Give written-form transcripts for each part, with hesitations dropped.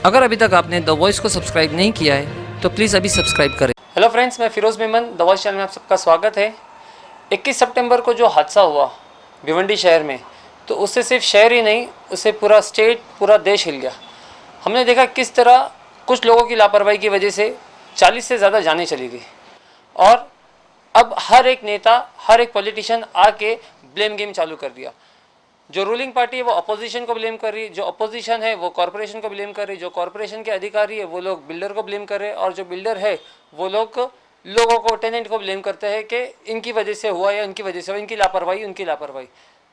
अगर अभी तक आपने द वॉइस को सब्सक्राइब नहीं किया है तो प्लीज़ अभी सब्सक्राइब करें। हेलो फ्रेंड्स, मैं Firoz Memon, the voice channel में आप सबका स्वागत है। 21 सितंबर को जो हादसा हुआ भिवंडी शहर में, तो उससे सिर्फ शहर ही नहीं, उससे पूरा स्टेट, पूरा देश हिल गया। हमने देखा किस तरह कुछ लोगों की लापरवाही की वजह से 40 से ज़्यादा जानें चली गई, और अब हर एक नेता, हर एक पॉलिटिशियन आके ब्लेम गेम चालू कर दिया। जो रूलिंग पार्टी है वो अपोजिशन को ब्लेम कर रही है, जो अपोजिशन है वो कॉरपोरेशन को ब्लेम कर रही है, जो कॉरपोरेशन के अधिकारी है वो लोग बिल्डर को ब्लेम कर रहे हैं, और जो बिल्डर है वो लोग लोगों को, टेनेंट को ब्लेम करते हैं कि इनकी वजह से हुआ या इनकी वजह से हुआ, इनकी लापरवाही।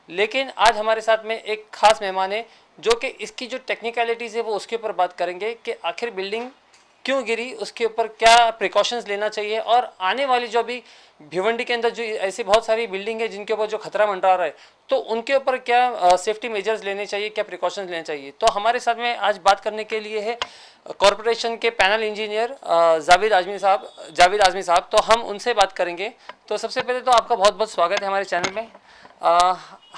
लेकिन आज हमारे साथ में एक खास मेहमान है जो कि इसकी जो टेक्निकलिटीज़ है वो उसके ऊपर बात करेंगे कि आखिर बिल्डिंग क्यों गिरी, उसके ऊपर क्या प्रिकॉशंस लेना चाहिए, और आने वाली जो भी भिवंडी के अंदर जो ऐसी बहुत सारी बिल्डिंग है जिनके ऊपर जो खतरा मंडरा रहा है, तो उनके ऊपर क्या सेफ्टी मेजर्स लेने चाहिए, क्या प्रिकॉशंस लेने चाहिए। तो हमारे साथ में आज बात करने के लिए है कॉरपोरेशन के पैनल इंजीनियर जावेद आज़मी साहब। तो हम उनसे बात करेंगे। तो सबसे पहले तो आपका बहुत बहुत स्वागत है हमारे चैनल में।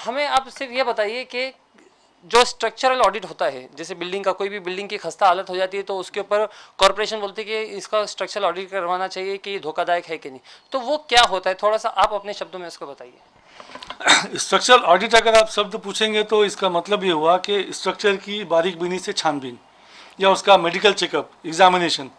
हमें आप सिर्फ ये बताइए कि जो स्ट्रक्चरल ऑडिट होता है, जैसे बिल्डिंग का, कोई भी बिल्डिंग की खस्ता हालत हो जाती है तो उसके ऊपर कॉरपोरेशन बोलती है कि इसका स्ट्रक्चरल ऑडिट करवाना चाहिए कि ये धोखादायक है कि नहीं, तो वो क्या होता है, थोड़ा सा आप अपने शब्दों में उसको बताइए। स्ट्रक्चरल ऑडिट अगर आप शब्द पूछेंगे तो इसका मतलब ये हुआ कि स्ट्रक्चर की बारीक बीनी से छानबीन या उसका मेडिकल चेकअप, एग्जामिनेशन।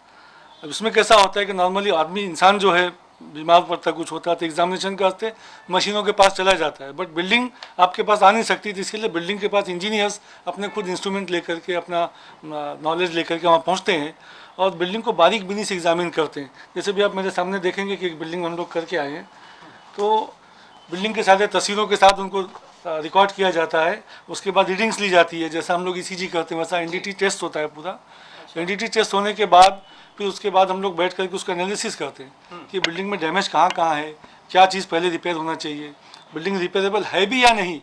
अब इसमें कैसा होता है कि नॉर्मली आदमी, इंसान जो है, बीमार पड़ता, कुछ होता है तो एग्जामिनेशन के वास्ते मशीनों के पास चला जाता है, बट बिल्डिंग आपके पास आ नहीं सकती, तो इसके लिए बिल्डिंग के पास इंजीनियर्स अपने खुद इंस्ट्रूमेंट लेकर के, अपना नॉलेज लेकर के वहाँ पहुँचते हैं और बिल्डिंग को बारीक बीनी से एग्जामिन करते हैं। जैसे भी आप मेरे सामने देखेंगे कि एक बिल्डिंग हम लोग करके आए हैं, तो बिल्डिंग के सारे तस्वीरों के साथ उनको रिकॉर्ड किया जाता है। उसके बाद रीडिंग्स ली जाती है, जैसा हम लोग ईसीजी करते हैं वैसा एनडीटी टेस्ट होता है पूरा। एनडीटी टेस्ट होने के बाद फिर उसके बाद हम लोग बैठ करके उसका एनालिसिस करते हैं कि बिल्डिंग में डैमेज कहाँ कहाँ है, क्या चीज़ पहले रिपेयर होना चाहिए, बिल्डिंग रिपेयरेबल है भी या नहीं,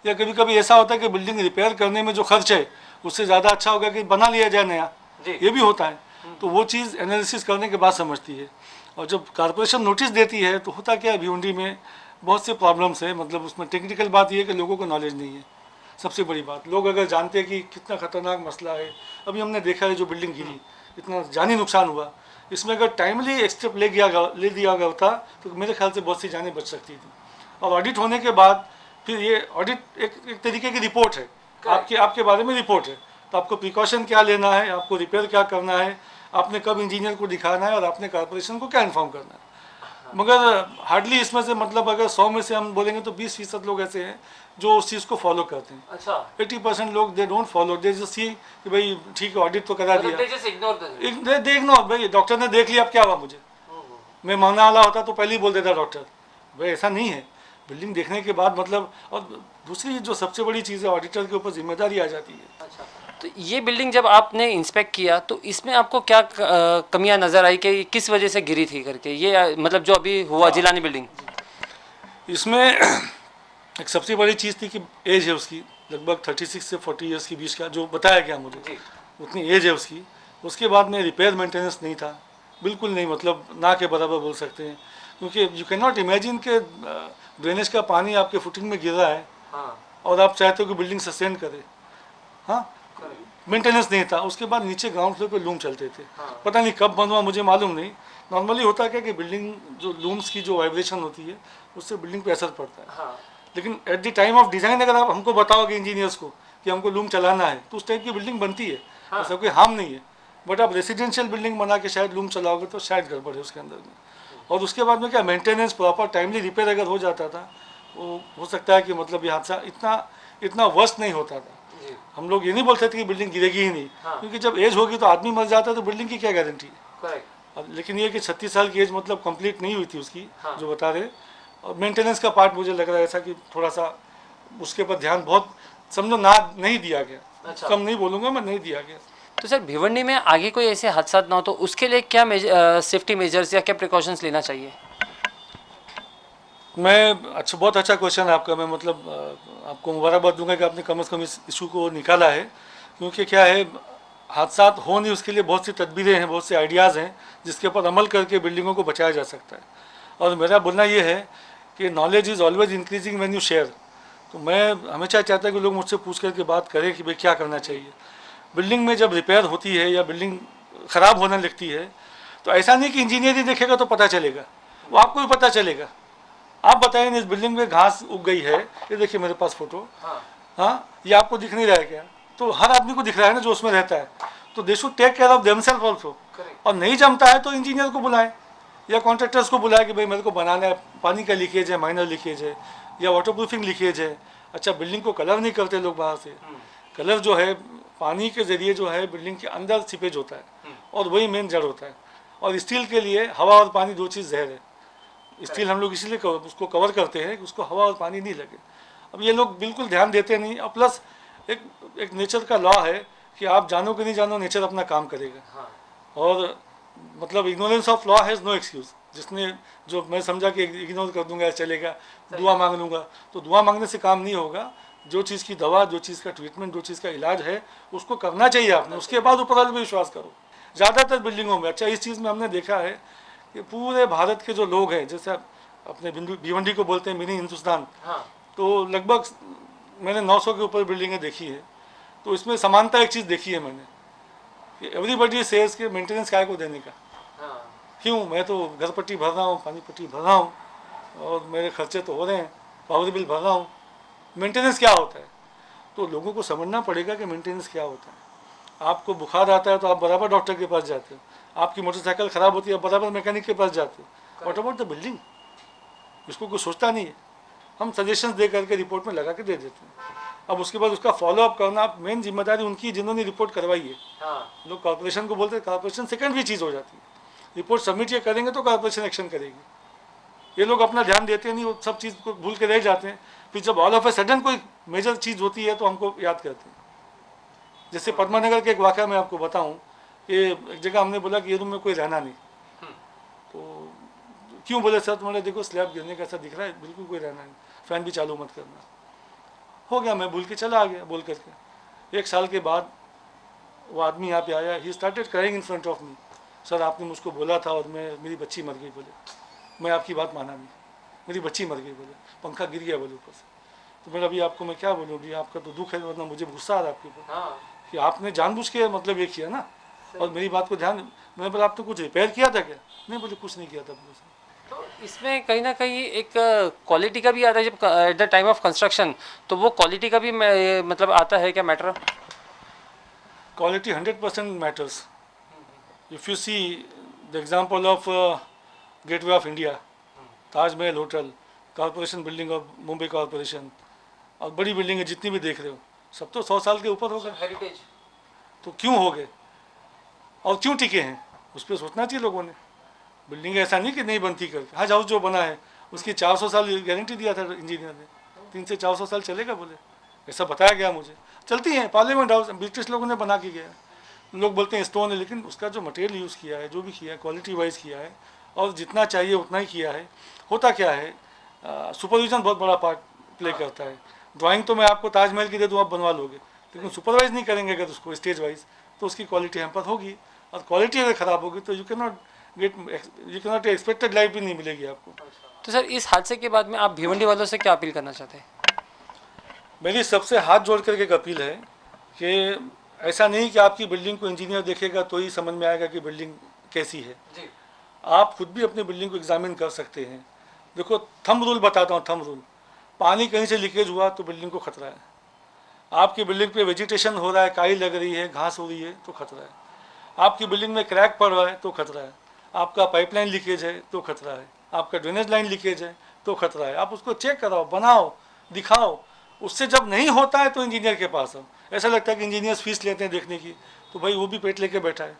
या कभी कभी ऐसा होता है कि बिल्डिंग रिपेयर करने में जो खर्च है उससे ज़्यादा अच्छा होगा कि बना लिया जाए नया, ये भी होता है। तो वो चीज़ एनालिसिस करने के बाद समझती है। और जब कॉरपोरेशन नोटिस देती है तो होता क्या है, भिवंडी में बहुत से प्रॉब्लम्स है। मतलब उसमें टेक्निकल बात यह है कि लोगों को नॉलेज नहीं है, सबसे बड़ी बात। लोग अगर जानते हैं कि कितना खतरनाक मसला है, अभी हमने देखा है जो बिल्डिंग गिरी, इतना जानी नुकसान हुआ, इसमें अगर टाइमली एक स्टेप ले दिया गया होता तो मेरे ख्याल से बहुत सी जानें बच सकती थी। और ऑडिट होने के बाद फिर ये ऑडिट एक तरीके की रिपोर्ट है, आपके बारे में रिपोर्ट है। तो आपको प्रिकॉशन क्या लेना है, आपको रिपेयर क्या करना है, आपने कब इंजीनियर को दिखाना है और आपने कॉर्पोरेशन को क्या इन्फॉर्म करना है। मगर हार्डली इसमें से, मतलब अगर 100 में से हम बोलेंगे तो 20% लोग ऐसे हैं जो उस चीज़ को फॉलो करते हैं। अच्छा, 80% लोग they don't follow, they just see कि भाई ठीक है ऑडिट तो करा दिया, इग्नोर। इग्नोर। भाई डॉक्टर ने देख लिया, अब क्या हुआ मुझे, मैं मानने वाला होता तो पहले ही बोल देता डॉक्टर। भाई ऐसा नहीं है, बिल्डिंग देखने के बाद मतलब। और दूसरी जो सबसे बड़ी चीज़ है, ऑडिटर के ऊपर जिम्मेदारी आ जाती है। अच्छा, तो ये बिल्डिंग जब आपने इंस्पेक्ट किया तो इसमें आपको क्या कमियां नज़र आई कि किस वजह से गिरी थी करके, ये मतलब जो अभी हुआ जिलानी बिल्डिंग, इसमें एक सबसे बड़ी चीज़ थी कि एज है उसकी, लगभग 36 से 40 ईयर्स के बीच का जो बताया गया मुझे, उतनी एज है उसकी। उसके बाद में रिपेयर मेंटेनेंस नहीं था, बिल्कुल नहीं, मतलब ना के बराबर बोल सकते हैं। क्योंकि यू कैन नॉट इमेजिन के ड्रेनेज का पानी आपके फुटिंग में गिर रहा है, और आप चाहते हो कि बिल्डिंग सस्टेन करे। हाँ, मेंटेनेंस नहीं था। उसके बाद नीचे ग्राउंड फ्लोर पे लूम चलते थे, पता नहीं कब बंद हुआ, मुझे मालूम नहीं। नॉर्मली होता क्या कि बिल्डिंग जो लूम्स की जो वाइब्रेशन होती है उससे बिल्डिंग पे असर पड़ता है। लेकिन at the time of design अगर आप हमको बताओगे इंजीनियर्स को कि हमको लूम चलाना है तो उस टाइप की बिल्डिंग बनती है, ऐसा कोई हार्म नहीं है। बट आप रेसिडेंशियल बिल्डिंग बना के शायद लूम चलाओगे तो शायद गड़बड़ है उसके अंदर में। और उसके बाद में क्या, मेंटेनेंस प्रॉपर टाइमली रिपेयर अगर हो जाता था, वो हो सकता है कि मतलब ये हादसा इतना वर्स्ट नहीं होता था। हम लोग ये नहीं बोल सकते कि बिल्डिंग गिरेगी ही नहीं, क्योंकि जब एज होगी तो आदमी मर जाता है तो बिल्डिंग की क्या गारंटी है। अब लेकिन ये कि 36 साल की एज मतलब कंप्लीट नहीं हुई थी उसकी, जो बता रहे। और मेंटेनेंस का पार्ट मुझे लग रहा है ऐसा कि थोड़ा सा उसके ऊपर ध्यान बहुत, समझो ना, नहीं दिया गया। कम नहीं बोलूँगा मैं, नहीं दिया गया। तो सर भिवंडी में आगे कोई ऐसे हादसा ना हो तो उसके लिए क्या सेफ्टी मेजर्स या क्या प्रिकॉशंस लेना चाहिए। अच्छा, बहुत अच्छा क्वेश्चन है आपका। मैं मतलब आपको मुबारकबाद दूंगा कि आपने कम से कम इस इशू को निकाला है। क्योंकि क्या है, हादसा हो नहीं उसके लिए बहुत सी तदबीरें हैं, बहुत से आइडियाज़ हैं जिसके ऊपर अमल करके बिल्डिंगों को बचाया जा सकता है। और मेरा बोलना ये है कि knowledge is always increasing when you share. तो मैं हमेशा चाहता हूँ कि लोग मुझसे पूछ करके बात करें कि भाई क्या करना चाहिए। बिल्डिंग में जब रिपेयर होती है या बिल्डिंग ख़राब होने लगती है तो ऐसा नहीं कि इंजीनियर ही देखेगा तो पता चलेगा, वो आपको भी पता चलेगा। आप बताइए, इस बिल्डिंग में घास उग गई है, ये देखिए मेरे पास फोटो, हाँ, ये आपको दिख नहीं रहा है क्या? तो हर आदमी को दिख रहा है ना जो उसमें रहता है। तो they should take care of themselves also. और नहीं जमता है तो इंजीनियर को बुलाएं या कॉन्ट्रैक्टर्स को बुलाएं कि भाई मेरे को बनाना है, पानी का लीकेज है, माइनर लीकेज है या वाटर प्रूफिंग लीकेज है। अच्छा, बिल्डिंग को कलर नहीं करते लोग बाहर से, कलर जो है पानी के ज़रिए जो है बिल्डिंग के अंदर सीपेज होता है और वही मेन जड़ होता है। और स्टील के लिए हवा और पानी दो चीज़ जहर है। स्टील हम लोग इसीलिए उसको कवर करते हैं कि उसको हवा और पानी नहीं लगे। अब ये लोग बिल्कुल ध्यान देते नहीं। और प्लस एक नेचर का लॉ है कि आप जानो कि नहीं जानो, नेचर अपना काम करेगा। और मतलब ignorance of law has no excuse. जिसने जो मैं समझा कि इग्नोर कर दूंगा चलेगा, दुआ मांग लूँगा, तो दुआ मांगने से काम नहीं होगा। जो चीज़ की दवा, जो चीज़ का ट्रीटमेंट, जो चीज़ का इलाज है उसको करना चाहिए आपने, उसके बाद ऊपर वाले पे विश्वास करो। ज़्यादातर बिल्डिंगों में, अच्छा इस चीज़ में हमने देखा है कि पूरे भारत के जो लोग हैं, जैसे अपने भिवंडी को बोलते हैं मिनी हिंदुस्तान, तो लगभग मैंने 900 के ऊपर बिल्डिंगें देखी है। तो इसमें समानता एक चीज़ देखी है मैंने कि एवरीबडी सेज के मेंटेनेंस काय को देने का। क्यों? मैं तो घर पट्टी भर रहा हूँ, पानी पट्टी भर रहा हूँ और मेरे खर्चे तो हो रहे हैं, पावर बिल भर रहा हूँ, मेंटेनेंस क्या होता है? तो लोगों को समझना पड़ेगा कि मेंटेनेंस क्या होता है। आपको बुखार आता है तो आप बराबर डॉक्टर के पास जाते हो, आपकी मोटरसाइकिल ख़राब होती है आप बराबर मैकेनिक के पास जाते हो। What about the building? इसको कोई सोचता नहीं है। हम सजेशंस दे करके रिपोर्ट में लगा के दे देते हैं। अब उसके बाद उसका फॉलोअप करना मेन जिम्मेदारी उनकी जिन्होंने रिपोर्ट करवाई है। लोग कॉर्पोरेशन को बोलते हैं, कॉर्पोरेशन सेकेंडरी चीज़ हो जाती है। रिपोर्ट सबमिट ये करेंगे तो कॉर्पोरेशन एक्शन करेगी। ये लोग अपना ध्यान देते नहीं, वो सब चीज़ को भूल के रह जाते हैं। फिर जब ऑल ऑफ ए सडन कोई मेजर चीज़ होती है तो हमको याद करते हैं। जैसे पद्मानगर के एक वाक़या मैं आपको बताऊं कि एक जगह हमने बोला कि ये रूम में कोई रहना नहीं। तो क्यों बोले सर? तुम्हारे देखो स्लैब गिरने का ऐसा दिख रहा है, बिल्कुल कोई रहना नहीं, फ़ैन भी चालू मत करना। हो गया, मैं भूल के चला आ गया बोल करके। 1 साल के बाद वो आदमी यहाँ पे आया, he started crying in front of me, sir आपने मुझको बोला था और मेरी बच्ची मर गई। बोले मैं आपकी बात माना नहीं, मेरी बच्ची मर गई। बोले पंखा गिर गया बोले ऊपर से। तो मेरा अभी आपको मैं क्या बोलूँ, अभी आपका तो दुख है, वरना मुझे गुस्सा आ रहा है आपके ऊपर कि आपने जानबूझ के मतलब ये किया ना। और मेरी बात को ध्यान, मैंने बोला आपने कुछ रिपेयर किया था क्या? नहीं, बोले कुछ नहीं किया था। बोले तो इसमें कहीं ना कहीं एक क्वालिटी का भी आता है जब at the time of construction, तो वो क्वालिटी का भी मतलब आता है क्या matter? quality 100% matters. If you see the example of Gateway of India, Taj Mahal Hotel, corporation building of Mumbai corporation, और बड़ी बिल्डिंग जितनी भी देख रहे हो सब तो 100 साल के ऊपर हो गए, हेरिटेज। तो क्यों हो गए और क्यों टिके हैं? उस पर सोचना चाहिए लोगों ने। बिल्डिंग ऐसा नहीं कि नहीं बनती करके। हज हाउस जो बना है उसकी 400 साल गारंटी दिया था इंजीनियर ने, 300 से 400 साल चलेगा बोले, ऐसा बताया गया मुझे। चलती हैं। पार्लियामेंट हाउस ब्रिटिश लोगों ने बना के गया, लोग बोलते हैं स्टोन है, लेकिन उसका जो मटेरियल यूज़ किया है, जो भी किया है, क्वालिटी वाइज किया है और जितना चाहिए उतना ही किया है। होता क्या है, सुपरविजन बहुत बड़ा पार्ट प्ले करता है। ड्राइंग तो मैं आपको ताजमहल की दे दूँ, आप बनवा लोगे, लेकिन सुपरवाइज नहीं करेंगे अगर उसको स्टेज वाइज, तो उसकी क्वालिटी हैम्पर होगी। और क्वालिटी अगर ख़राब होगी तो you can not expected life भी नहीं मिलेगी आपको। तो सर इस हादसे के बाद में आप भिवंडी वालों से क्या अपील करना चाहते हैं? मेरी सबसे हाथ जोड़ करके एक अपील है कि ऐसा नहीं कि आपकी बिल्डिंग को इंजीनियर देखेगा तो ही समझ में आएगा कि बिल्डिंग कैसी है। आप खुद भी अपनी बिल्डिंग को एग्जामिन कर सकते हैं। देखो, थंब रूल बताता हूँ, थंब रूल। पानी कहीं से लीकेज हुआ तो बिल्डिंग को खतरा है। आपकी बिल्डिंग पे वेजिटेशन हो रहा है, काई लग रही है, घास हो रही है तो खतरा है। आपकी बिल्डिंग में क्रैक पड़ रहा है तो खतरा है। आपका पाइपलाइन लीकेज है तो खतरा है। आपका ड्रेनेज लाइन लीकेज है तो खतरा है। आप उसको चेक कराओ, बनाओ, दिखाओ। उससे जब नहीं होता है तो इंजीनियर के पास आओ। ऐसा लगता है कि इंजीनियर्स फीस लेते हैं देखने की, तो भाई वो भी पेट लेके बैठा है,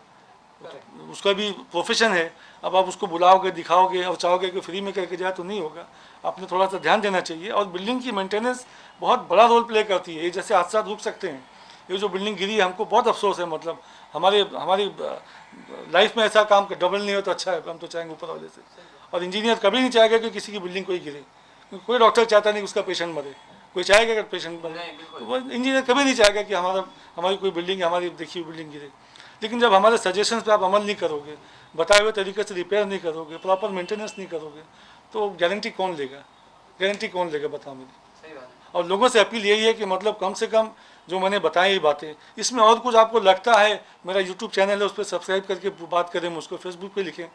उसका भी प्रोफेशन है। अब आप उसको बुलाओगे, दिखाओगे और चाहोगे कि फ्री में करके जाए तो नहीं होगा। आपने थोड़ा सा ध्यान देना चाहिए। और बिल्डिंग की मेंटेनेंस बहुत बड़ा रोल प्ले करती है। ये जैसे हादसा रुक सकते हैं, ये जो बिल्डिंग गिरी है हमको बहुत अफसोस है। मतलब हमारी लाइफ में ऐसा काम डबल नहीं हो तो अच्छा है, हम तो चाहेंगे ऊपर वाले से। और इंजीनियर कभी नहीं चाहेगा कि किसी की बिल्डिंग कोई गिरे, कोई डॉक्टर चाहता नहीं कि उसका पेशेंट मरे, कोई चाहेगा अगर पेशेंट मरे, तो वो इंजीनियर कभी नहीं चाहेगा कि हमारी कोई बिल्डिंग, हमारी देखी हुई बिल्डिंग गिरे। लेकिन जब हमारे सजेशंस पे आप अमल नहीं करोगे, बताए हुए तरीके से रिपेयर नहीं करोगे, प्रॉपर मेंटेनेंस नहीं करोगे, तो गारंटी कौन लेगा? गारंटी कौन लेगा बताओ मुझे। और लोगों से अपील यही है कि मतलब कम से कम जो मैंने बताई ये बातें, इसमें और कुछ आपको लगता है, मेरा यूट्यूब चैनल है उस पर सब्सक्राइब करके बात करें, मुझको फेसबुक पे लिखें,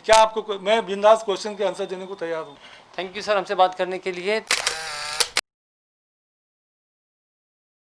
क्या आपको मैं बिंदास क्वेश्चन के आंसर देने को तैयार हूँ। थैंक यू सर हमसे बात करने के लिए।